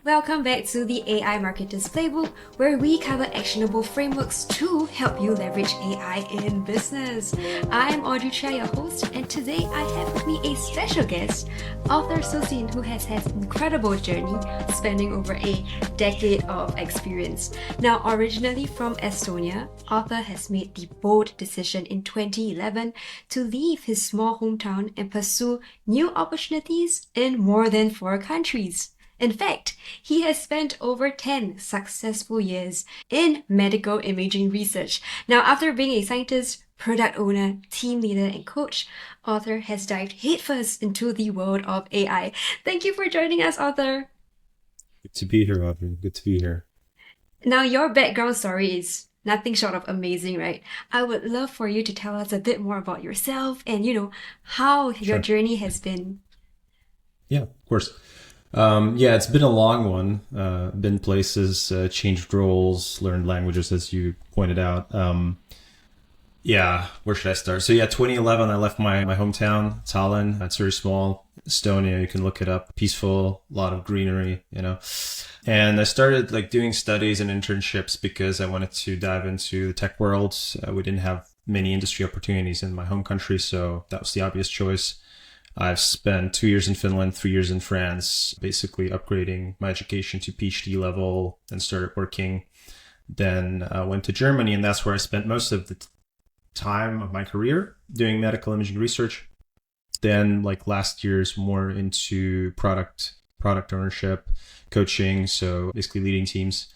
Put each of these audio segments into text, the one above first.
Welcome back to the AI Marketers Playbook, where we cover actionable frameworks to help you leverage AI in business. I'm Audrey Chia, your host, and today I have with me a special guest, author Sossin, who has had an incredible journey, spanning over a decade of experience. Now, originally from Estonia, author has made the bold decision in 2011 to leave his small hometown and pursue new opportunities in more than 4 countries. In fact, he has spent over 10 successful years in medical imaging research. Now, after being a scientist, product owner, team leader, and coach, Arthur has dived headfirst into the world of AI. Thank you for joining us, Arthur. Good to be here, Audrey. Good to be here. Now, your background story is nothing short of amazing, right? I would love for you to tell us a bit more about yourself and, how your journey has been. Yeah, of course. It's been a long one. Been places, changed roles, learned languages, as you pointed out. Where should I start? 2011, I left my hometown, Tallinn. It's very small. Estonia, you can look it up. Peaceful, a lot of greenery, And I started doing studies and internships because I wanted to dive into the tech world. We didn't have many industry opportunities in my home country, so that was the obvious choice. I've spent 2 years in Finland, 3 years in France, basically upgrading my education to PhD level and started working. Then I went to Germany, and that's where I spent most of the time of my career doing medical imaging research. Then last year's more into product ownership, coaching, so basically leading teams,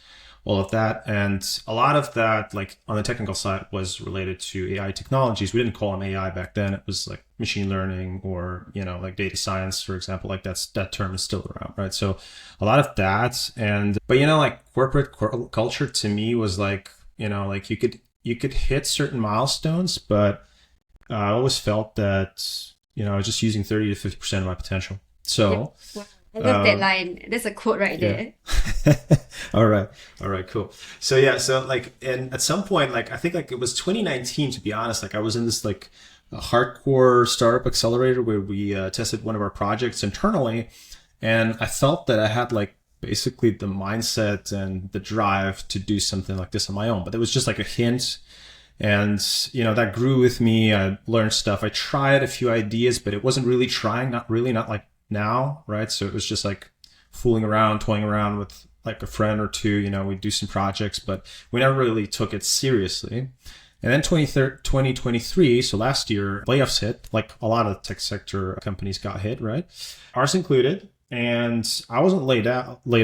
all of that. And a lot of that, on the technical side, was related to AI technologies. We didn't call them AI back then. It was machine learning or, data science, for example. That term is still around, right? So a lot of that. But corporate culture to me was you could hit certain milestones, but I always felt that, I was just using 30 to 50% of my potential. So wow. I love that line. There's a quote right there. All right, cool. And at some point, I think it was 2019, to be honest, I was in this a hardcore startup accelerator where we tested one of our projects internally. And I felt that I had basically the mindset and the drive to do something like this on my own. But it was just a hint. And, that grew with me. I learned stuff. I tried a few ideas, but it wasn't really trying, not like now, right? So it was just fooling around, toying around with a friend or two, we'd do some projects, but we never really took it seriously. And then 2023, so last year, layoffs hit, a lot of tech sector companies got hit, right? Ours included. And I wasn't laid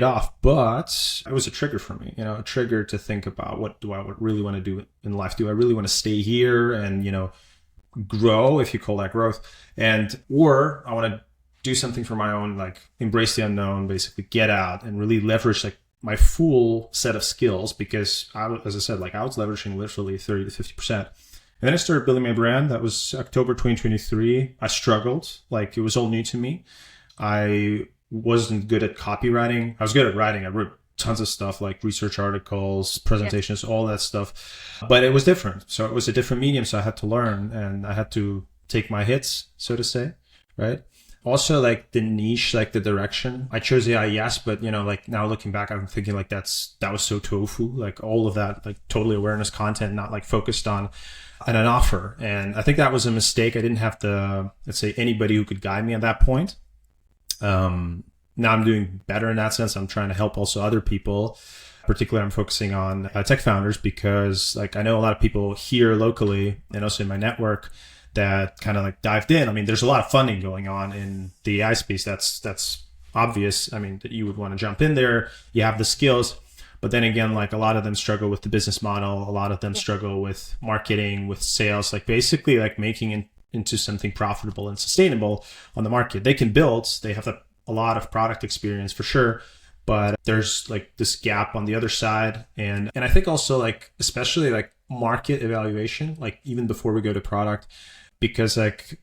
off, but it was a trigger for me, a trigger to think about what do I really want to do in life? Do I really want to stay here and, grow, if you call that growth, or I want to do something for my own, embrace the unknown, basically get out and really leverage my full set of skills, because as I said, I was leveraging literally 30 to 50%. And then I started building my brand. That was October 2023. I struggled. It was all new to me. I wasn't good at copywriting. I was good at writing. I wrote tons of stuff research articles, presentations, all that stuff. But it was different. So it was a different medium. So I had to learn and I had to take my hits, so to say, right? Also, the niche, the direction. I chose AI, yes, but now looking back, I'm thinking that was so tofu, all of that, totally awareness content, not focused on an offer. And I think that was a mistake. I didn't have let's say, anybody who could guide me at that point. Now I'm doing better in that sense. I'm trying to help also other people. Particularly, I'm focusing on tech founders because I know a lot of people here locally and also in my network that kind of dived in. I mean, there's a lot of funding going on in the AI space. That's obvious. I mean, that you would want to jump in there. You have the skills, but then again, a lot of them struggle with the business model. A lot of them struggle with marketing, with sales, basically making it into something profitable and sustainable on the market. They can build, they have a lot of product experience for sure, but there's this gap on the other side. And I think also especially market evaluation, even before we go to product, because it's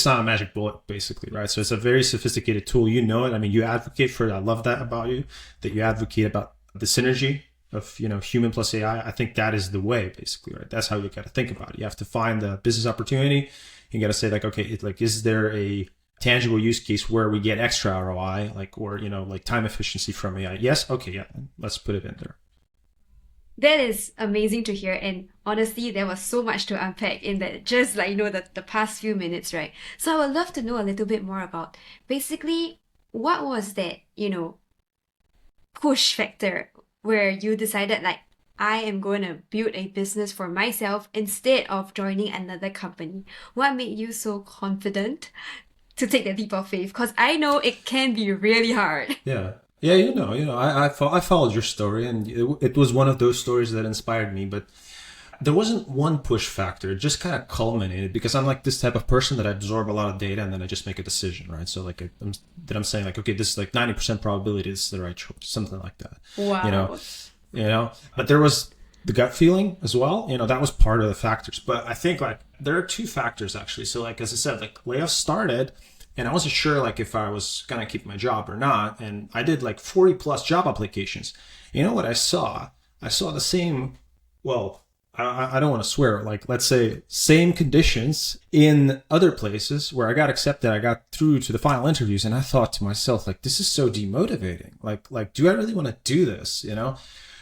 not a magic bullet basically, right? So it's a very sophisticated tool, it. I mean, you advocate for it. I love that about you, that you advocate about the synergy of, human plus AI. I think that is the way basically, right? That's how you got to think about it. You have to find the business opportunity. You got to say okay, is there a tangible use case where we get extra ROI, like, or, like time efficiency from AI? Yes. Okay. Yeah. Let's put it in there. That is amazing to hear. And honestly, there was so much to unpack in that, just like, the past few minutes, right? So I would love to know a little bit more about basically what was that, push factor where you decided, like, I am going to build a business for myself instead of joining another company. What made you so confident to take the leap of faith? Because I know it can be really hard. Yeah. Yeah, I followed your story, and it was one of those stories that inspired me. But there wasn't one push factor. It just kind of culminated because I'm like this type of person that I absorb a lot of data and then I just make a decision, right? So like I'm saying like, okay, this is like 90% probability this is the right choice, something like that. Wow. But there was the gut feeling as well. That was part of the factors. But I think like there are two factors actually. So like, as I said, like layoffs started. And I wasn't sure like if I was going to keep my job or not. And I did like 40 plus job applications. You know what I saw? I saw the same, well, I don't want to swear, like let's say same conditions in other places where I got accepted. I got through to the final interviews and I thought to myself, like, this is so demotivating. Like, do I really want to do this?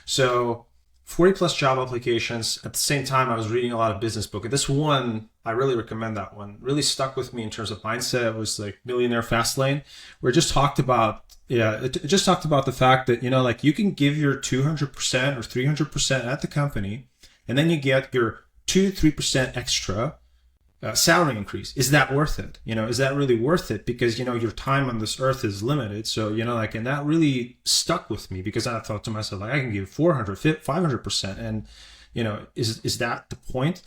So 40 plus job applications. At the same time, I was reading a lot of business book. And this one, I really recommend that one. Really stuck with me in terms of mindset. It was like Millionaire Fastlane, where it just talked about, it just talked about the fact that, like you can give your 200% or 300% at the company, and then you get your 2-3% extra salary increase. Is that worth it? Is that really worth it? Because, your time on this earth is limited. So, and that really stuck with me because I thought to myself, like, I can give 400, 500%. And, is that the point?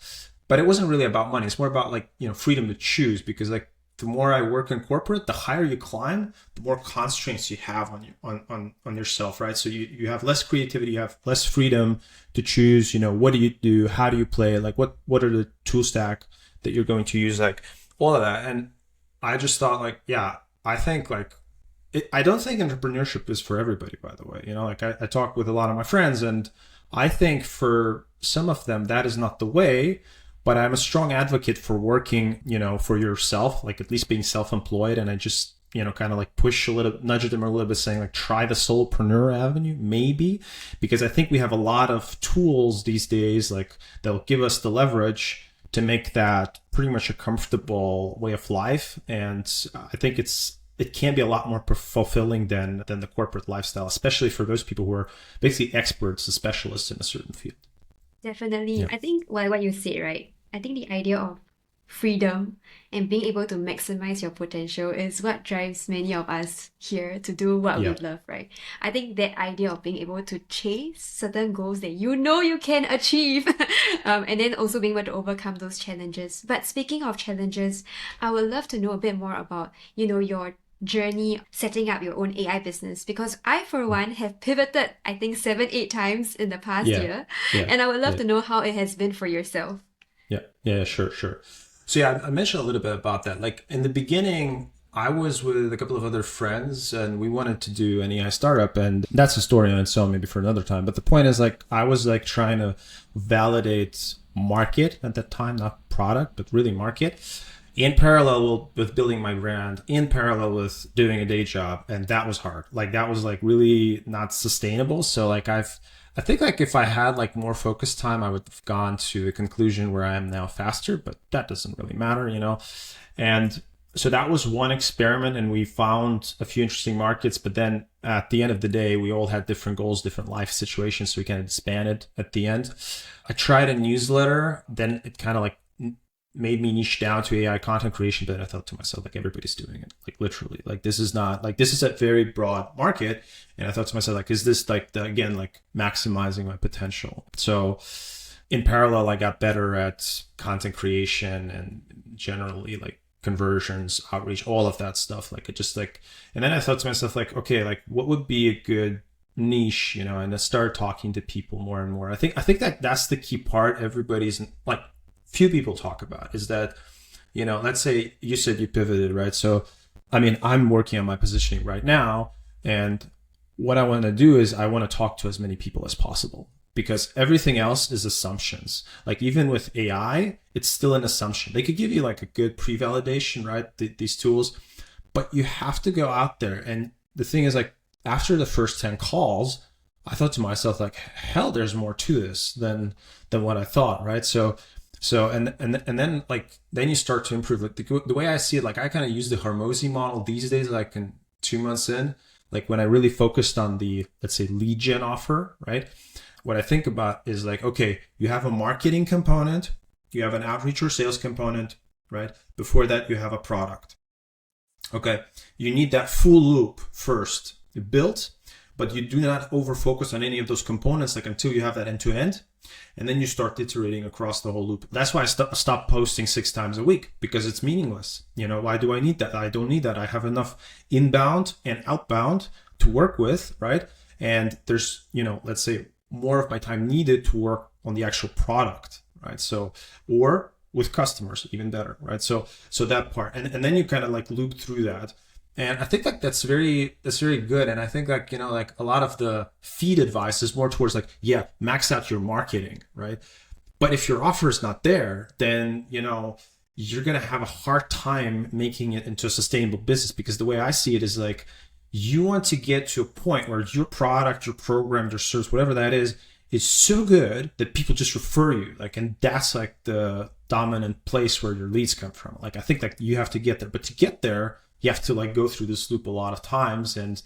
But it wasn't really about money. It's more about like, freedom to choose, because like the more I work in corporate, the higher you climb, the more constraints you have on yourself, right? So you have less creativity, you have less freedom to choose, what do you do? How do you play? Like what are the tool stack that you're going to use, like all of that. And I just thought like, yeah, I think like, I don't think entrepreneurship is for everybody, by the way. Like I talk with a lot of my friends and I think for some of them, that is not the way, but I'm a strong advocate for working, for yourself, like at least being self-employed. And I just, kind of like nudge them a little bit saying like, try the solopreneur avenue, maybe, because I think we have a lot of tools these days, like that'll give us the leverage to make that pretty much a comfortable way of life. And I think it can be a lot more fulfilling than the corporate lifestyle, especially for those people who are basically experts and specialists in a certain field. Definitely. Yeah. I think what you said, right? I think the idea of freedom and being able to maximize your potential is what drives many of us here to do what we love, right? I think that idea of being able to chase certain goals that you can achieve, and then also being able to overcome those challenges. But speaking of challenges, I would love to know a bit more about, your journey setting up your own AI business, because I for one have pivoted I think 7-8 times in the past year, and I would love to know how it has been for yourself. Sure. So I mentioned a little bit about that. Like in the beginning, I was with a couple of other friends and we wanted to do an AI startup, and that's a story on its own, maybe for another time. But the point is like, I was like trying to validate market at that time, not product, but really market, in parallel with building my brand, in parallel with doing a day job. And that was hard. Like that was like really not sustainable. So like I think like if I had like more focused time, I would have gone to the conclusion where I am now faster, but that doesn't really matter, And so that was one experiment, and we found a few interesting markets, but then at the end of the day, we all had different goals, different life situations. So we kind of disbanded at the end. I tried a newsletter, then it kind of like made me niche down to AI content creation, but I thought to myself, like, everybody's doing it, like literally, like this is a very broad market. And I thought to myself, like, is this like again, like maximizing my potential? So in parallel, I got better at content creation and generally like conversions, outreach, all of that stuff. Like it just like, and then I thought to myself, like, okay, like what would be a good niche, and I started talking to people more and more. I think that's the key part. Everybody's like, few people talk about is that, let's say you said you pivoted, right? So, I mean, I'm working on my positioning right now. And what I want to do is I want to talk to as many people as possible, because everything else is assumptions. Like even with AI, it's still an assumption. They could give you like a good pre-validation, right? These tools, but you have to go out there. And the thing is, like, after the first 10 calls, I thought to myself, like, hell, there's more to this than what I thought, right? And then like then you start to improve. Like the way I see it, like I kind of use the Hormozy model these days, like in 2 months in, like when I really focused on the, let's say, lead gen offer, right? What I think about is like, okay, you have a marketing component, you have an outreach or sales component, right? Before that, you have a product. Okay, you need that full loop first built, but you do not over focus on any of those components, like until you have that end to end. And then you start iterating across the whole loop. That's why I stopped posting 6 times a week, because it's meaningless. You know, why do I need that? I don't need that. I have enough inbound and outbound to work with, right? And there's, you know, let's say more of my time needed to work on the actual product, right? So, or with customers, even better, right? So that part, and then you kind of like loop through that. And I think like that's very good. And I think like, you know, like a lot of the feed advice is more towards like, yeah, max out your marketing, right? But if your offer is not there, then, you know, you're going to have a hard time making it into a sustainable business, because the way I see it is like, you want to get to a point where your product, your program, your service, whatever that is so good that people just refer you. Like, and that's like the dominant place where your leads come from. Like, I think like you have to get there, but to get there, you have to like go through this loop a lot of times. And,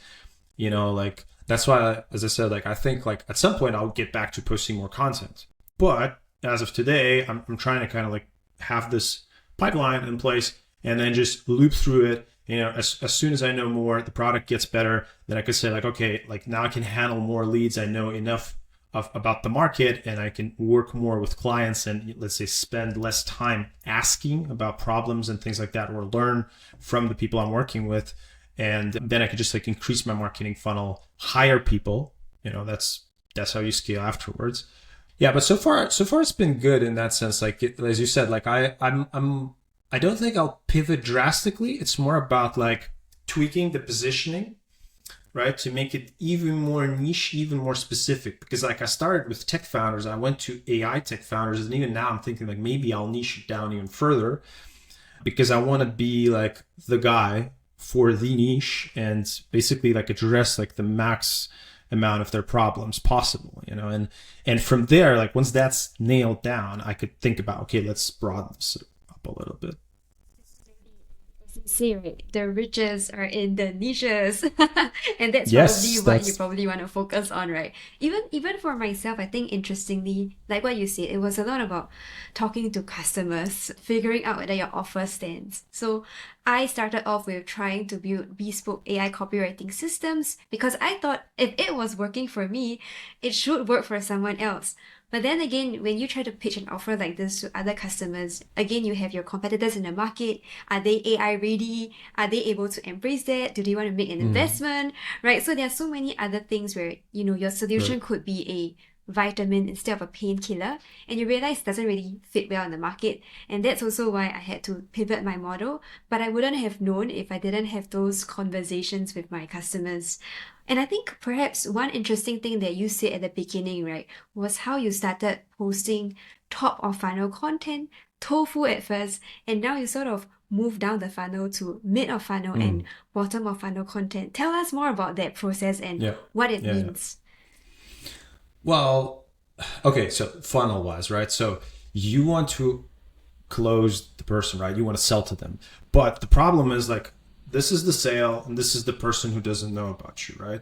you know, like, that's why, as I said, like, I think like at some point I'll get back to posting more content. But as of today, I'm trying to kind of like have this pipeline in place and then just loop through it. You know, as soon as I know more, the product gets better, then I could say like, okay, like now I can handle more leads. I know enough about the market, and I can work more with clients and, let's say, spend less time asking about problems and things like that, or learn from the people I'm working with. And then I could just like increase my marketing funnel, hire people. You know, that's how you scale afterwards. Yeah, but so far it's been good in that sense. Like as you said, like I don't think I'll pivot drastically. It's more about like tweaking the positioning, right? To make it even more niche, even more specific. Because like I started with tech founders, I went to AI tech founders, and even now I'm thinking like maybe I'll niche it down even further, because I want to be like the guy for the niche and basically like address like the max amount of their problems possible, you know? And from there, like once that's nailed down, I could think about, okay, let's broaden this up a little bit. Say, right, the riches are in the niches. And that's Yes, probably what you that's probably want to focus on, right? Even for myself, I think interestingly, like what you said, it was a lot about talking to customers, figuring out whether your offer stands. So I started off with trying to build bespoke AI copywriting systems, because I thought if it was working for me, it should work for someone else. But then again, when you try to pitch an offer like this to other customers, again, you have your competitors in the market. Are they AI ready? Are they able to embrace that? Do they want to make an investment? Right? So there are so many other things where, you know, your solution right. could be a vitamin instead of a painkiller, and you realize it doesn't really fit well in the market. And that's also why I had to pivot my model. But I wouldn't have known if I didn't have those conversations with my customers. And I think perhaps one interesting thing that you said at the beginning, right, was how you started posting top of funnel content, tofu at first, and now you sort of move down the funnel to mid of funnel and bottom of funnel content. Tell us more about that process and Yeah. what it Yeah. means. Well, okay, so funnel wise, right? So you want to close the person, right? You want to sell to them. But the problem is like, this is the sale and this is the person who doesn't know about you, right?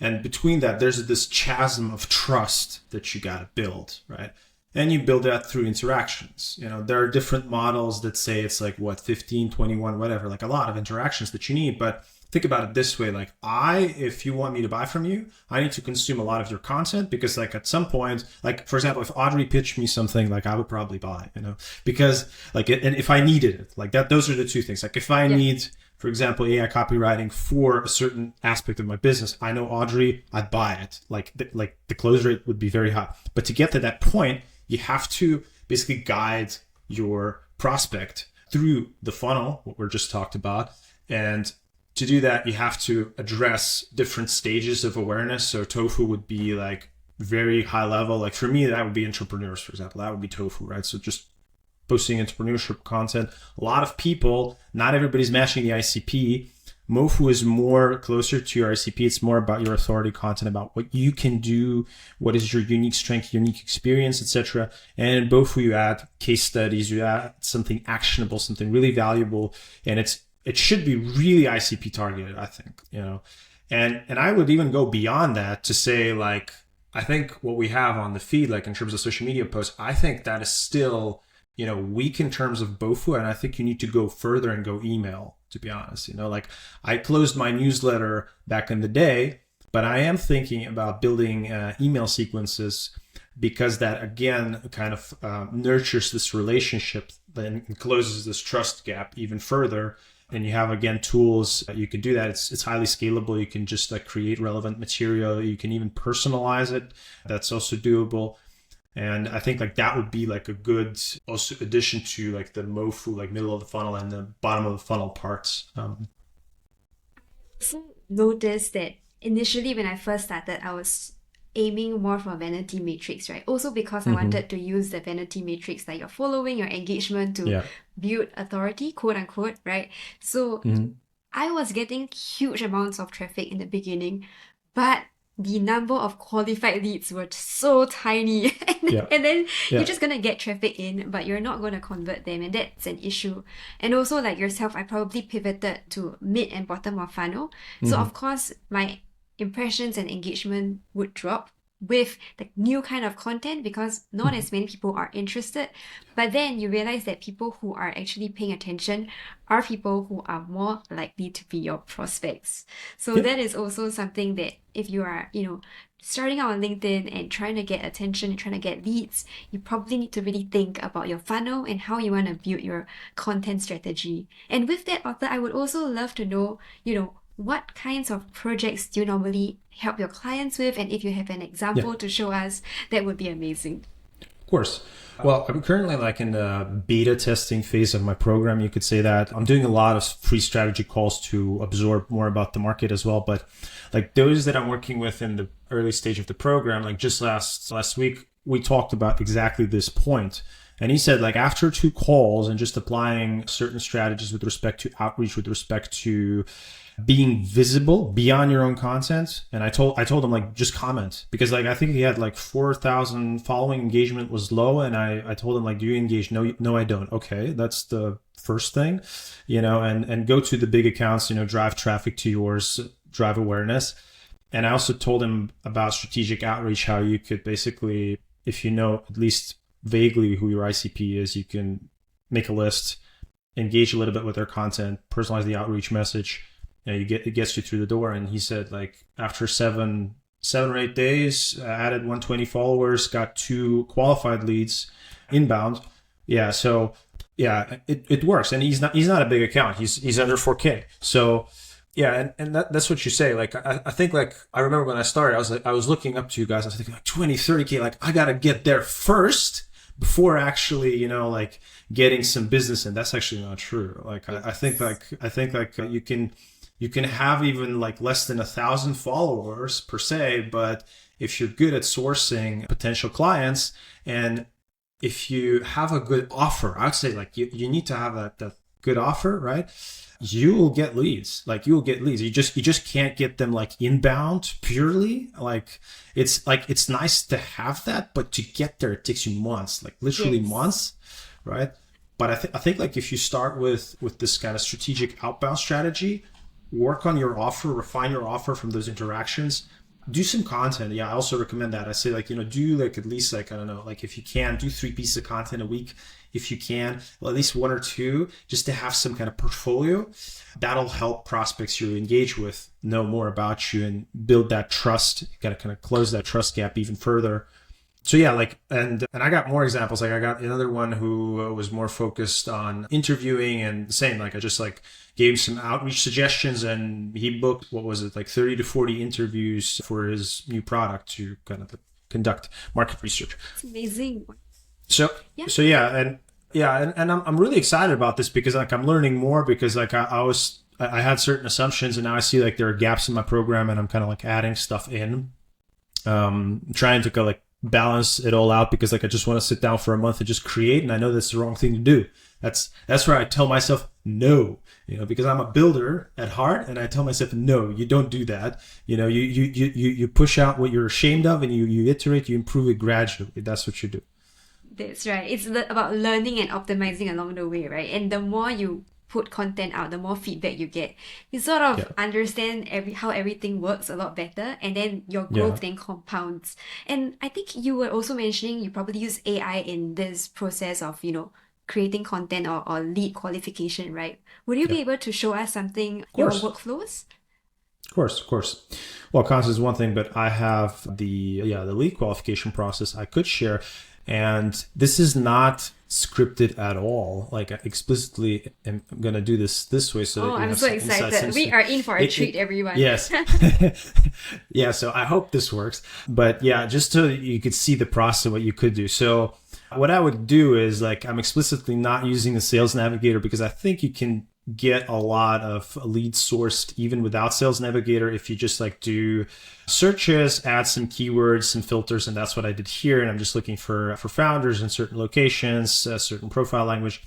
And between that, there's this chasm of trust that you got to build, right? And you build that through interactions. You know, there are different models that say it's like what, 15, 21, whatever, like a lot of interactions that you need. But think about it this way, like if you want me to buy from you, I need to consume a lot of your content, because like at some point, like for example, if Audrey pitched me something, like I would probably buy, you know, because like, and if I needed it, like that, those are the two things. Like if I need, for example, AI copywriting for a certain aspect of my business, I know Audrey, I'd buy it. Like the close rate would be very high. But to get to that point, you have to basically guide your prospect through the funnel, what we're just talked about. And to do that, you have to address different stages of awareness. So tofu would be like very high level. Like for me, that would be entrepreneurs, for example. That would be tofu, right? So just posting entrepreneurship content. A lot of people, not everybody's matching the ICP. Mofu is more closer to your ICP. It's more about your authority content, about what you can do, what is your unique strength, unique experience, etc. And in Bofu, you add case studies, you add something actionable, something really valuable, and it should be really ICP targeted, I think, And I would even go beyond that to say, like, I think what we have on the feed, like in terms of social media posts, I think that is still, weak in terms of Bofu. And I think you need to go further and go email, to be honest. Like I closed my newsletter back in the day, but I am thinking about building email sequences because that, again, kind of nurtures this relationship and closes this trust gap even further. And you have, again, tools you can do that. It's highly scalable. You can just create relevant material. You can even personalize it. That's also doable. And I think that would be a good also addition to the Mofu, middle of the funnel and the bottom of the funnel parts. Also noticed that initially when I first started, I was aiming more for vanity matrix, right? Also because I wanted to use the vanity matrix, like your following, your engagement, to build authority, quote unquote, right? So I was getting huge amounts of traffic in the beginning, but the number of qualified leads were so tiny. And then you're just going to get traffic in, but you're not going to convert them. And that's an issue. And also, like yourself, I probably pivoted to mid and bottom of funnel. So of course, my impressions and engagement would drop with the new kind of content because not as many people are interested. But then you realize that people who are actually paying attention are people who are more likely to be your prospects. So that is also something that if you are, starting out on LinkedIn and trying to get attention and trying to get leads, you probably need to really think about your funnel and how you want to build your content strategy. And with that, Arthur, I would also love to know, what kinds of projects do you normally help your clients with? And if you have an example to show us, that would be amazing. Of course. Well, I'm currently in the beta testing phase of my program. You could say that I'm doing a lot of free strategy calls to absorb more about the market as well. But those that I'm working with in the early stage of the program, just last week, we talked about exactly this point. And he said, after 2 calls and just applying certain strategies with respect to outreach, with respect to being visible beyond your own content. And I told him just comment, because I think he had 4,000 following, engagement was low. And I told him do you engage? No, I don't. Okay. That's the first thing, and go to the big accounts, drive traffic to yours, drive awareness. And I also told him about strategic outreach, how you could basically, if at least vaguely who your ICP is, you can make a list, engage a little bit with their content, personalize the outreach message. It gets you through the door. And he said after 7 or 8 days, added 120 followers, got 2 qualified leads inbound. Yeah. So yeah, it works. And he's not a big account. He's under 4K. So yeah. And that's what you say. I think I remember when I started, I was looking up to you guys. I was thinking 20, 30K, I got to get there first before actually, getting some business. And that's actually not true. I think you can have even less than 1,000 followers per se, but if you're good at sourcing potential clients and if you have a good offer, I'd say you need to have that good offer, right? You will get leads. You will get leads. You just can't get them inbound purely. It's nice to have that, but to get there, it takes you months, literally months, right? But I think if you start with this kind of strategic outbound strategy, work on your offer, refine your offer from those interactions, do some content. Yeah, I also recommend that. I say do at least I don't know, if you can, do 3 pieces of content a week. If you can, well, at least 1 or 2, just to have some kind of portfolio. That'll help prospects you engage with know more about you and build that trust. You got to kind of close that trust gap even further. So yeah, and I got more examples. I got another one who was more focused on interviewing and saying I just gave him some outreach suggestions, and he booked, 30 to 40 interviews for his new product to kind of conduct market research. It's amazing. So yeah, and I'm really excited about this because I'm learning more, because I had certain assumptions, and now I see there are gaps in my program, and I'm kind of adding stuff in, trying to go balance it all out, because I just want to sit down for a month and just create. And I know that's the wrong thing to do. That's where I tell myself no, because I'm a builder at heart, and I tell myself no, you don't do that. You push out what you're ashamed of, and you iterate, you improve it gradually. That's what you do. That's right. It's about learning and optimizing along the way, right? And the more you put content out, the more feedback you get. You sort of Yeah, understand how everything works a lot better, and then your yeah, growth then compounds. And I think you were also mentioning you probably use AI in this process of, creating content or lead qualification, right? Would you yeah. be able to show us something, Of your course. workflows? Of course, of course. Well, content is one thing, but I have the lead qualification process I could share, and this is not scripted at all. Like I explicitly am going to do this way so Oh, that you I'm have so some insights excited. We into are in for a treat, it. everyone. Yes, yeah. So I hope this works, but yeah, just so you could see the process of what you could do. So what I would do is like I'm explicitly not using the Sales Navigator because I think you can get a lot of leads sourced even without Sales Navigator if you just like do searches, add some keywords, some filters, and that's what I did here. And I'm just looking for founders in certain locations, a certain profile language,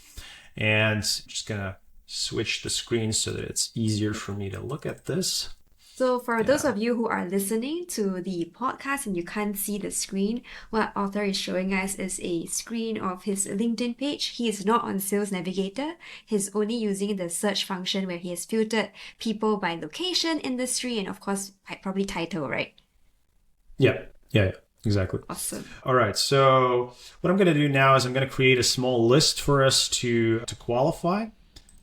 and just gonna switch the screen so that it's easier for me to look at this. So, for those Yeah. of you who are listening to the podcast and you can't see the screen, what Arthur is showing us is a screen of his LinkedIn page. He is not on Sales Navigator. He's only using the search function where he has filtered people by location, industry, and of course, probably title, right? Yeah, exactly. Awesome. All right. So what I'm going to do now is I'm going to create a small list for us to qualify.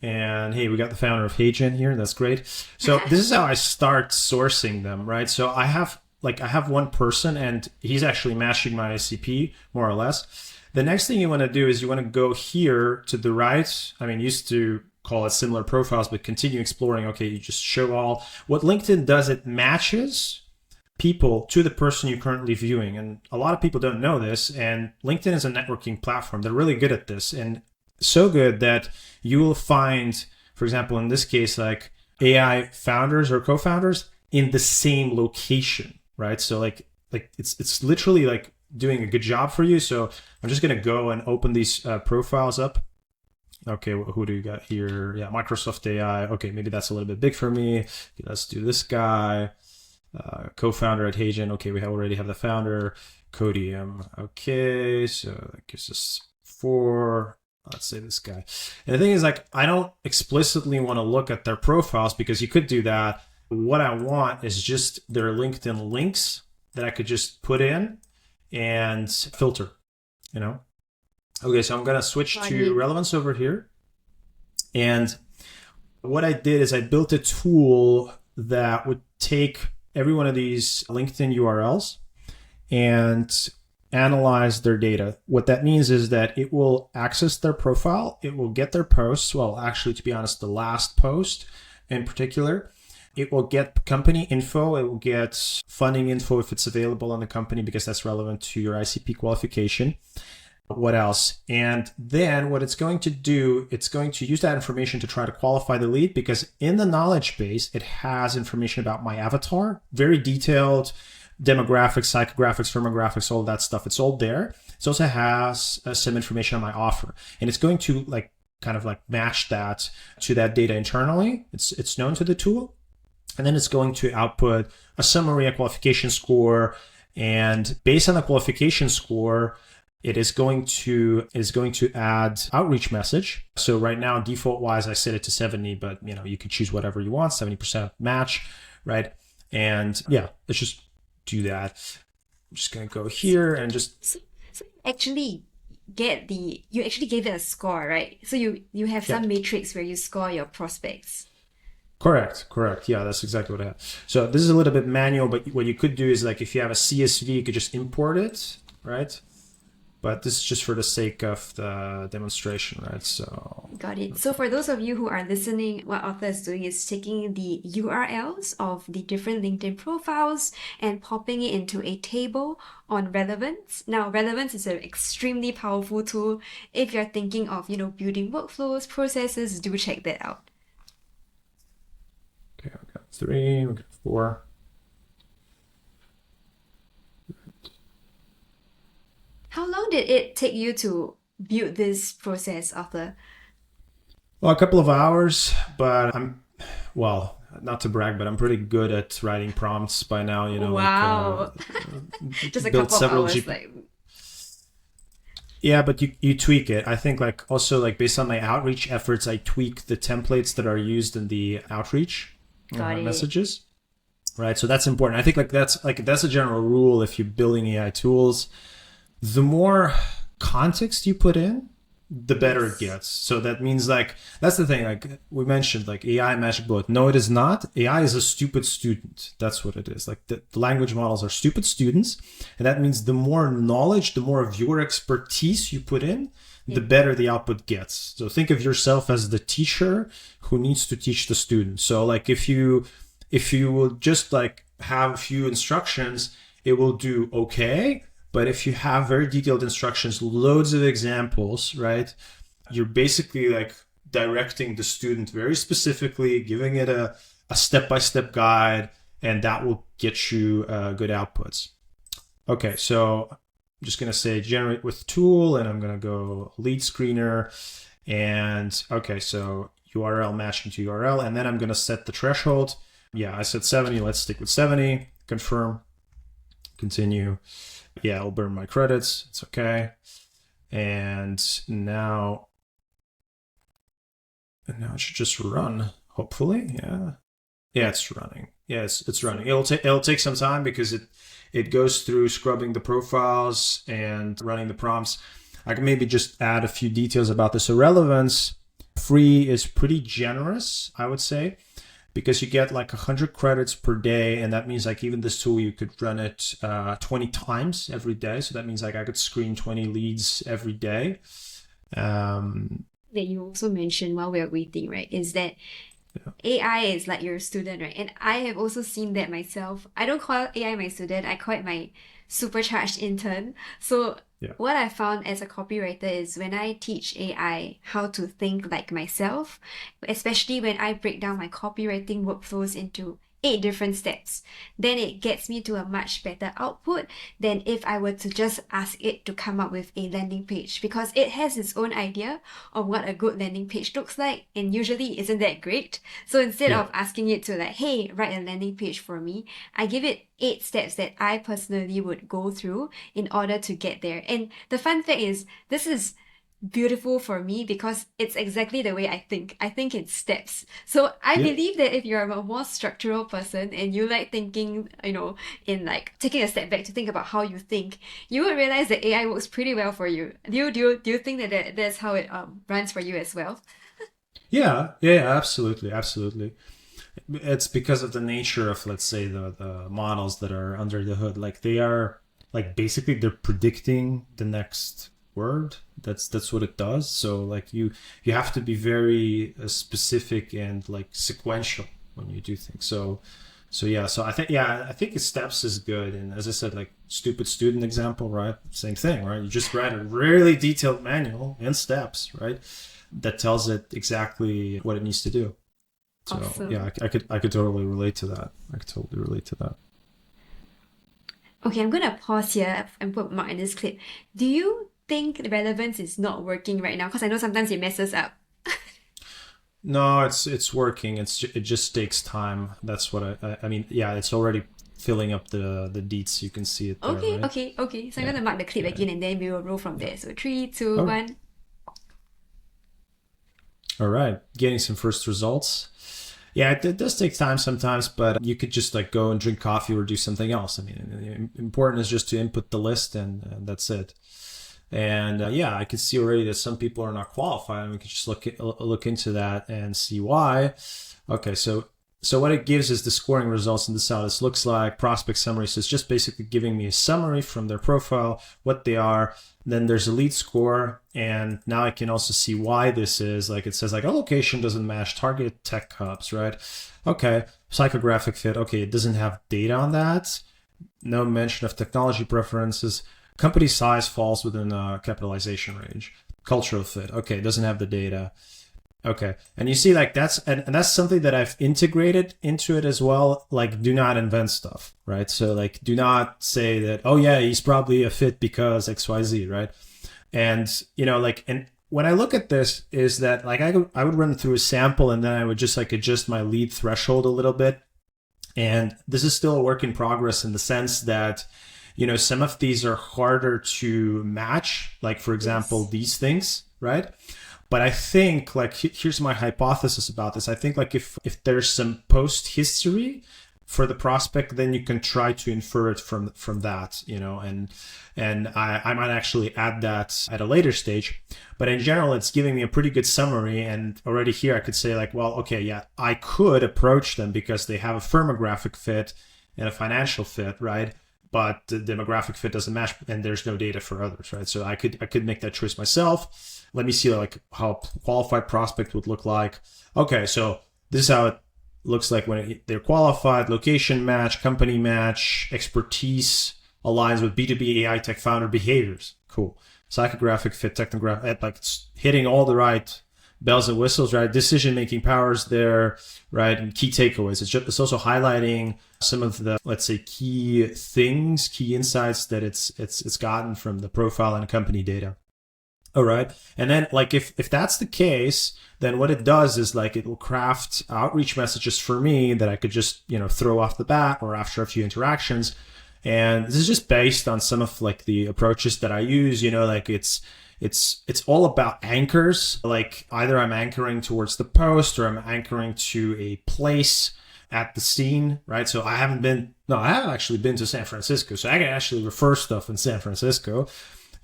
And hey, we got the founder of HeyGen here. That's great. So this is how I start sourcing them, right? So I have one person, and he's actually matching my ICP more or less. The next thing you want to do is you want to go here to the right. I mean, used to call it similar profiles, but continue exploring. Okay, you just show all. What LinkedIn does, it matches people to the person you're currently viewing. And a lot of people don't know this. And LinkedIn is a networking platform. They're really good at this. And so good that you will find, for example, in this case, like AI founders or co-founders in the same location, right? So like it's literally like doing a good job for you. So I'm just going to go and open these profiles up. Okay, who do you got here? Yeah, Microsoft AI. Okay, maybe that's a little bit big for me. Okay, let's do this guy. Co-founder at HeyGen. Okay, we already have the founder. Codium. Okay, so that gives us 4. Let's say this guy. And the thing is, like, I don't explicitly want to look at their profiles because you could do that. What I want is just their LinkedIn links that I could just put in and filter, Okay, so I'm going to switch to relevance over here. And what I did is I built a tool that would take every one of these LinkedIn URLs and analyze their data. What that means is that it will access their profile, it will get their posts. Well, actually, to be honest, the last post in particular. It will get company info. It will get funding info if it's available on the company because that's relevant to your ICP qualification. What else? And then what it's going to do, it's going to use that information to try to qualify the lead because in the knowledge base, it has information about my avatar, very detailed demographics, psychographics, firmographics, all that stuff. It's all there. It also has some information on my offer, and it's going to kind of match that to that data internally. It's known to the tool, and then it's going to output a summary, a qualification score, and based on the qualification score, it is going to add outreach message. So right now, default wise, I set it to 70, but you can choose whatever you want, 70% match, right? And yeah, let's just do that. I'm just gonna go here and just So actually you actually gave it a score, right? So you have some matrix where you score your prospects. Correct. Yeah, that's exactly what I have. So this is a little bit manual, but what you could do is if you have a CSV, you could just import it, right? But this is just for the sake of the demonstration, right? So Got it. So for those of you who are listening, what Arthur is doing is taking the URLs of the different LinkedIn profiles and popping it into a table on relevance. Now, relevance is an extremely powerful tool. If you're thinking of, building workflows, processes, do check that out. Okay, we got 3, we got 4. How long did it take you to build this process, Arthur? Well, a couple of hours, but well, not to brag, but I'm pretty good at writing prompts by now, Wow. Just a built couple of several hours, GP. like, Yeah, but you tweak it. I think like also like based on my outreach efforts, I tweak the templates that are used in the outreach got it. messages. Right. So that's important. I think that's a general rule if you're building AI tools. The more context you put in, the better it Yes. gets. So that means like that's the thing. Like we mentioned, like AI magic bullet. No, it is not. AI is a stupid student. That's what it is. Like the language models are stupid students, and that means the more knowledge, the more of your expertise you put in, Yeah. the better the output gets. So think of yourself as the teacher who needs to teach the student. So like if you will just like have a few instructions, it will do okay. But if you have very detailed instructions, loads of examples, right? You're basically like directing the student very specifically, giving it a step-by-step guide, and that will get you good outputs. Okay, so I'm just going to say generate with tool, and I'm going to go lead screener. And okay, so URL matching to URL, and then I'm going to set the threshold. Yeah, I said 70. Let's stick with 70. Confirm. Continue. Yeah, I'll burn my credits. It's okay. And now it should just run. Hopefully, yeah. Yeah, it's running. Yeah, it's running. It'll take some time because it goes through scrubbing the profiles and running the prompts. I can maybe just add a few details about this. So relevance free is pretty generous, I would say, because you get like 100 credits per day, and that means like even this tool you could run it 20 times every day. So that means like I could screen 20 leads every day. That you also mentioned while we are waiting, right? Is that Yeah. AI is like your student, right? And I have also seen that myself. I don't call AI my student, I call it my supercharged intern. So Yeah. what I found as a copywriter is when I teach AI how to think like myself, especially when I break down my copywriting workflows into 8 different steps, then it gets me to a much better output than if I were to just ask it to come up with a landing page, because it has its own idea of what a good landing page looks like and usually isn't that great. So instead Yeah. of asking it to like, hey, write a landing page for me, I give it 8 steps that I personally would go through in order to get there. And the fun fact is, this is beautiful for me because it's exactly the way I think. I think in steps. So I Yeah. believe that if you're a more structural person and you like thinking, in like taking a step back to think about how you think, you would realize that AI works pretty well for you. Do you think that's how it runs for you as well? Yeah. Yeah. Absolutely. Absolutely. It's because of the nature of, let's say, the models that are under the hood. Like they are like basically they're predicting the next word. That's what it does. So like you have to be very specific and like sequential when you do things. So yeah. So I think steps is good. And as I said, like stupid student example, right? Same thing, right? You just write a really detailed manual in steps, right? That tells it exactly what it needs to do. So yeah, Awesome. I could totally relate to that. I could totally relate to that. Okay, I'm gonna pause here and put a mark in this clip. Do you think the relevance is not working right now? Because I know sometimes it messes up. No, it's working. It just takes time. That's what I mean. Yeah, it's already filling up the deets. You can see it there, Okay, right? okay, okay. So I'm Yeah, gonna mark the clip yeah, again and then we will roll from yeah. there. So three, two, Oh, one. all right. Getting some first results. Yeah, it does take time sometimes, but you could just like go and drink coffee or do something else. I mean, important is just to input the list, and that's it. And yeah, I can see already that some people are not qualified, and we can just look into that and see why. Okay, so what it gives is the scoring results, and this is how this looks like. Prospect summary. So it's just basically giving me a summary from their profile, what they are. Then there's a lead score, and now I can also see why this is. Like it says like, oh, location doesn't match target tech hubs, right? Okay, psychographic fit. Okay, it doesn't have data on that. No mention of technology preferences. Company size falls within a capitalization range. Cultural fit. Okay, it doesn't have the data. Okay. And you see like and that's something that I've integrated into it as well. Like do not invent stuff, right? So like do not say that, oh yeah, he's probably a fit because XYZ, right? And like and when I look at this is that like I would run through a sample and then I would just like adjust my lead threshold a little bit. And this is still a work in progress in the sense that, some of these are harder to match, like for example, these things, right? But I think like here's my hypothesis about this. I think like if there's some post history for the prospect, then you can try to infer it from that, and I might actually add that at a later stage. But in general, it's giving me a pretty good summary. And already here I could say like, well, okay, yeah, I could approach them because they have a firmographic fit and a financial fit, right? But the demographic fit doesn't match and there's no data for others, right? So I could make that choice myself. Let me see like how a qualified prospect would look like. Okay, so this is how it looks like when they're qualified: location match, company match, expertise aligns with B2B AI tech founder behaviors. Cool. Psychographic fit, technographic, like hitting all the right bells and whistles, right? Decision-making powers there, right? And key takeaways. It's also highlighting some of the, let's say, key things, key insights that it's gotten from the profile and company data. All right. And then like if that's the case, then what it does is like it will craft outreach messages for me that I could just, throw off the bat or after a few interactions. And this is just based on some of like the approaches that I use, like it's all about anchors. Like either I'm anchoring towards the post or I'm anchoring to a place at the scene, right? So I have actually been to San Francisco. So I can actually refer stuff in San Francisco.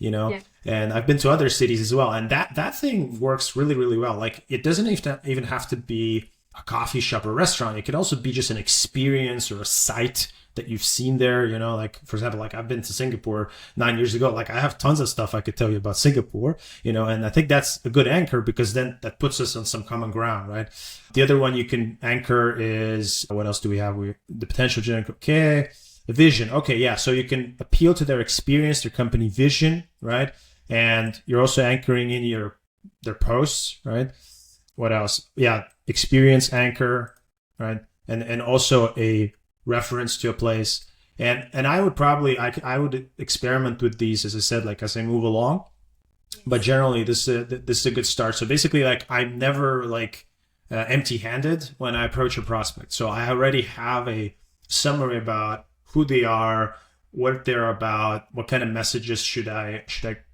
Yeah. And I've been to other cities as well. And that thing works really, really well. Like it doesn't even have to be a coffee shop or restaurant. It could also be just an experience or a site that you've seen there, like for example, like I've been to Singapore 9 years ago. Like I have tons of stuff I could tell you about Singapore, and I think that's a good anchor because then that puts us on some common ground, right? The other one you can anchor is, what else do we have? The potential generic, okay. The vision. Okay, yeah. So you can appeal to their experience, their company vision, right? And you're also anchoring in their posts, right? What else? Yeah, experience anchor, right? And also a reference to a place. And I would probably I would experiment with these, as I said, like as I move along. But generally, this is a good start. So basically, like I'm never like empty-handed when I approach a prospect. So I already have a summary about who they are, what they're about, what kind of messages should I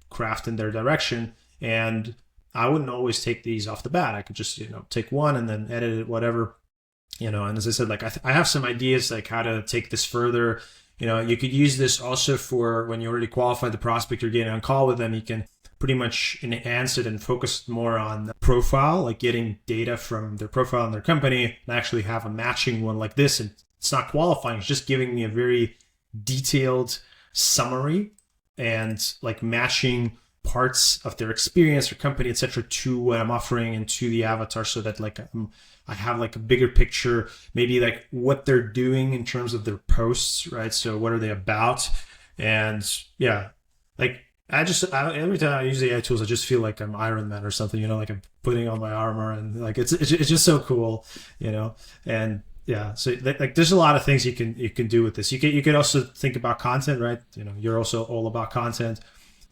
craft in their direction. And I wouldn't always take these off the bat. I could just, take one and then edit it, whatever, and as I said, like I have some ideas like how to take this further. You could use this also for when you already qualified the prospect, you're getting on call with them. You can pretty much enhance it and focus more on the profile, like getting data from their profile and their company, and actually have a matching one like this. And it's not qualifying, it's just giving me a very detailed summary and like matching parts of their experience or company, etc., to what I'm offering and to the avatar, so that like I have like a bigger picture, maybe like what they're doing in terms of their posts, right? So what are they about? And yeah, like every time I use AI tools, I just feel like I'm Iron Man or something, like I'm putting on my armor, and like it's just so cool, and yeah, so like there's a lot of things you can do with this. You could also think about content, right? You're also all about content.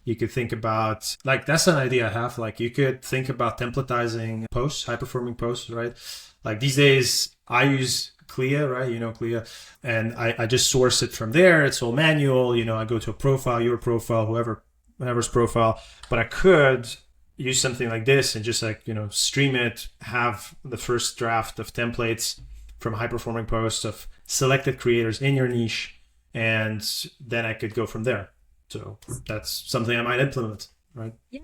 You could think about, like, that's an idea I have. Like, you could think about templatizing posts, high-performing posts, right? Like, these days, I use Clea, right? Clea. And I just source it from there. It's all manual. I go to a profile, your profile, whoever's profile. But I could use something like this and just, like, stream it, have the first draft of templates from high-performing posts of selected creators in your niche. And then I could go from there. So that's something I might implement, right? Yeah.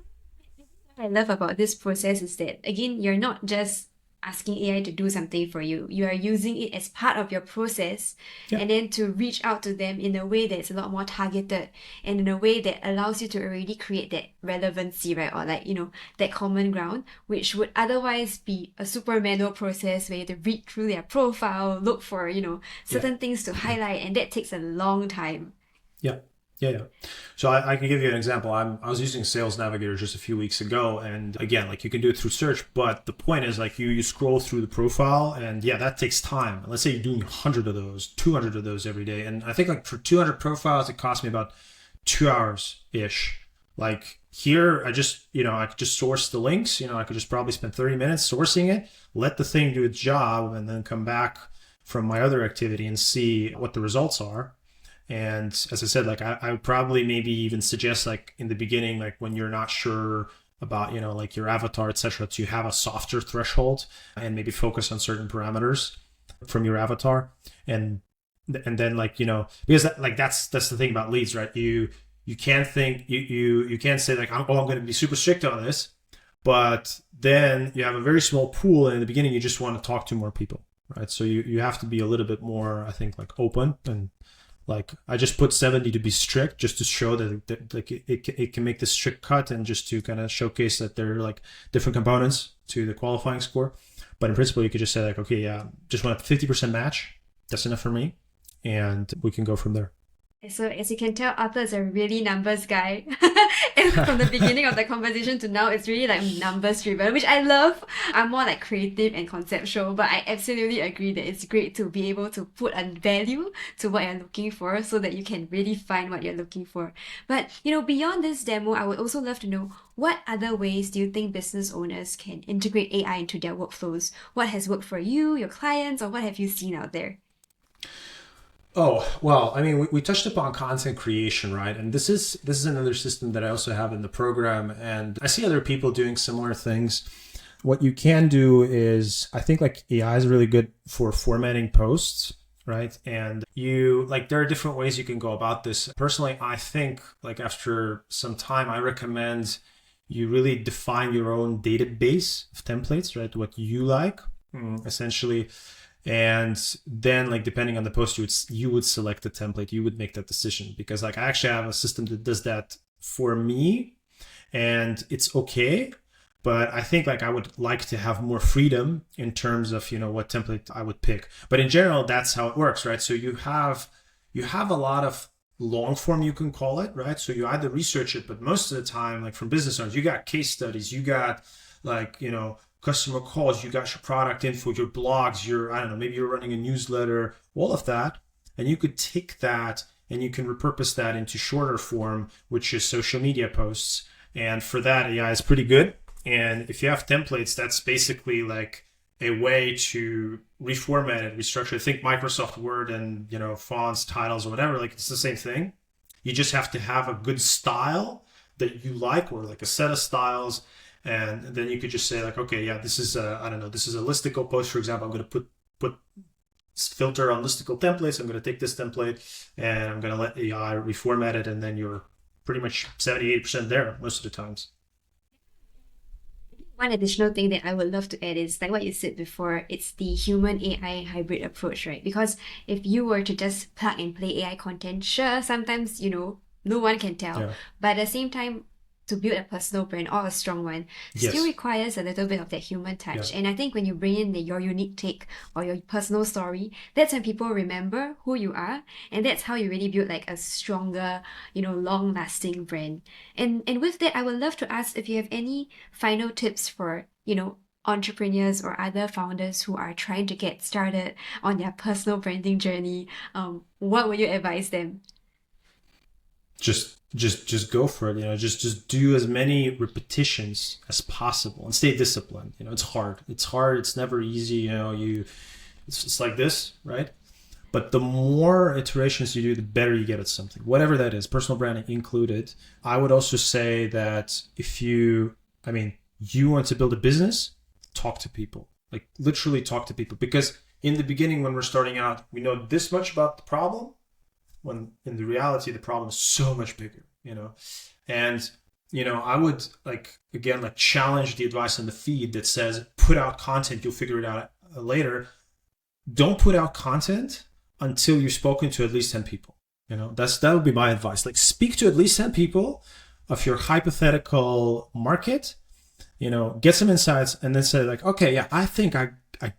What I love about this process is that, again, you're not just asking AI to do something for you. You are using it as part of your process, and then to reach out to them in a way that's a lot more targeted and in a way that allows you to already create that relevancy, right? Or like, that common ground, which would otherwise be a super manual process where you have to read through their profile, look for, certain things to highlight, and that takes a long time. Yeah. Yeah. So I can give you an example. I was using Sales Navigator just a few weeks ago, and again, like you can do it through search, but the point is like you scroll through the profile, and yeah, that takes time. Let's say you're doing 100 of those, 200 of those every day, and I think like for 200 profiles, it costs me about 2 hours ish, Like here, I could just source the links. I could just probably spend 30 minutes sourcing it, let the thing do its job, and then come back from my other activity and see what the results are. And as I said, like I would probably maybe even suggest, like in the beginning, like when you're not sure about, like your avatar, etc., to have a softer threshold and maybe focus on certain parameters from your avatar. And then, like, because that's the thing about leads, right? You can't think, you can't say like, I'm going to be super strict on this, but then you have a very small pool, and in the beginning you just want to talk to more people, right? So you have to be a little bit more, I think, like open. And like I just put 70 to be strict, just to show that like it can make the strict cut, and just to kind of showcase that there are like different components to the qualifying score. But in principle, you could just say like, okay, yeah, just want a 50% match. That's enough for me, and we can go from there. So as you can tell, Arthur is a really numbers guy. And from the beginning of the conversation to now, it's really like numbers driven, which I love. I'm more like creative and conceptual, but I absolutely agree that it's great to be able to put a value to what you're looking for so that you can really find what you're looking for. But, beyond this demo, I would also love to know, what other ways do you think business owners can integrate AI into their workflows? What has worked for you, your clients, or what have you seen out there? Oh, well, I mean, we touched upon content creation, right? And this is another system that I also have in the program, and I see other people doing similar things. What you can do is, I think like AI is really good for formatting posts, right? And there are different ways you can go about this. Personally, I think like after some time, I recommend you really define your own database of templates, right? What you like, essentially. And then, like, depending on the post, you would select the template, you would make that decision. Because like I actually have a system that does that for me, and it's okay. But I think like I would like to have more freedom in terms of, what template I would pick. But in general, that's how it works, right? So you have a lot of long form, you can call it, right? So you either research it, but most of the time, like from business owners, you got case studies, you got like, customer calls, you got your product info, your blogs, I don't know, maybe you're running a newsletter, all of that. And you could take that and you can repurpose that into shorter form, which is social media posts. And for that, AI is pretty good. And if you have templates, that's basically like a way to reformat it, restructure it. Think Microsoft Word and, fonts, titles, or whatever, like it's the same thing. You just have to have a good style that you like, or like a set of styles. And then you could just say like, okay, yeah, this is this is a listicle post, for example. I'm going to put filter on listicle templates. I'm going to take this template and I'm going to let AI reformat it. And then you're pretty much 70-80% there most of the times. One additional thing that I would love to add is like what you said before, it's the human AI hybrid approach, right? Because if you were to just plug and play AI content, sure, sometimes, no one can tell. Yeah. But at the same time, to build a personal brand or a strong one still requires a little bit of that human touch. And I think when you bring in your unique take or your personal story, that's when people remember who you are, and that's how you really build like a stronger, long-lasting brand. And with that, I would love to ask if you have any final tips for, entrepreneurs or other founders who are trying to get started on their personal branding journey. What would you advise them? Just go for it. Just do as many repetitions as possible and stay disciplined. It's hard. It's never easy. It's like this, right? But the more iterations you do, the better you get at something, whatever that is, personal branding included. I would also say that if you want to build a business, talk to people, like literally talk to people, because in the beginning, when we're starting out, we know this much about the problem, when in the reality, the problem is so much bigger, and, I would challenge the advice on the feed that says, put out content, you'll figure it out later. Don't put out content until you've spoken to at least 10 people. That would be my advice. Like, speak to at least 10 people of your hypothetical market, get some insights, and then say like, okay, yeah, I think I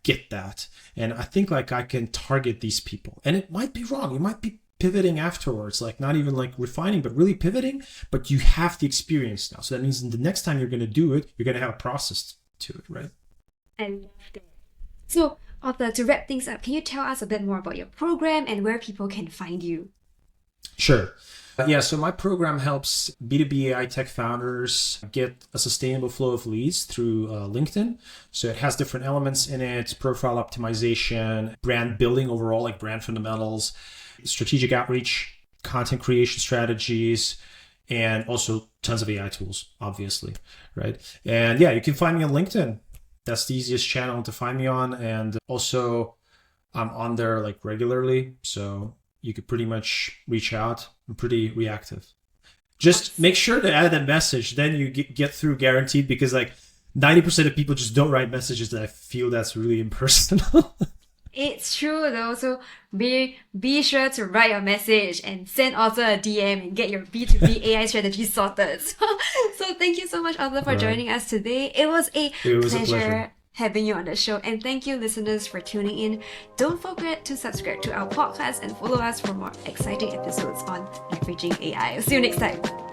get that. And I think like I can target these people, and it might be wrong. You might be pivoting afterwards, like not even like refining, but really pivoting, but you have the experience now. So that means the next time you're going to do it, you're going to have a process to it, right? I love that. So, Arthur, to wrap things up, can you tell us a bit more about your program and where people can find you? Sure. Yeah, so my program helps B2B AI tech founders get a sustainable flow of leads through LinkedIn. So it has different elements in it: profile optimization, brand building overall, like brand fundamentals, strategic outreach, content creation strategies, and also tons of AI tools, obviously, right? And yeah, you can find me on LinkedIn. That's the easiest channel to find me on. And also, I'm on there like regularly, so you could pretty much reach out. I'm pretty reactive. Just make sure to add a message, then you get through guaranteed, because like 90% of people just don't write messages, that I feel that's really impersonal. It's true though, so be sure to write your message and send Arthur a DM and get your B2B AI strategy sorted. So thank you so much, Arthur, for All right. joining us today. It was a Pleasure. pleasure having you on the show, and thank you listeners for tuning in. Don't forget to subscribe to our podcast and follow us for more exciting episodes on leveraging AI. See you next time.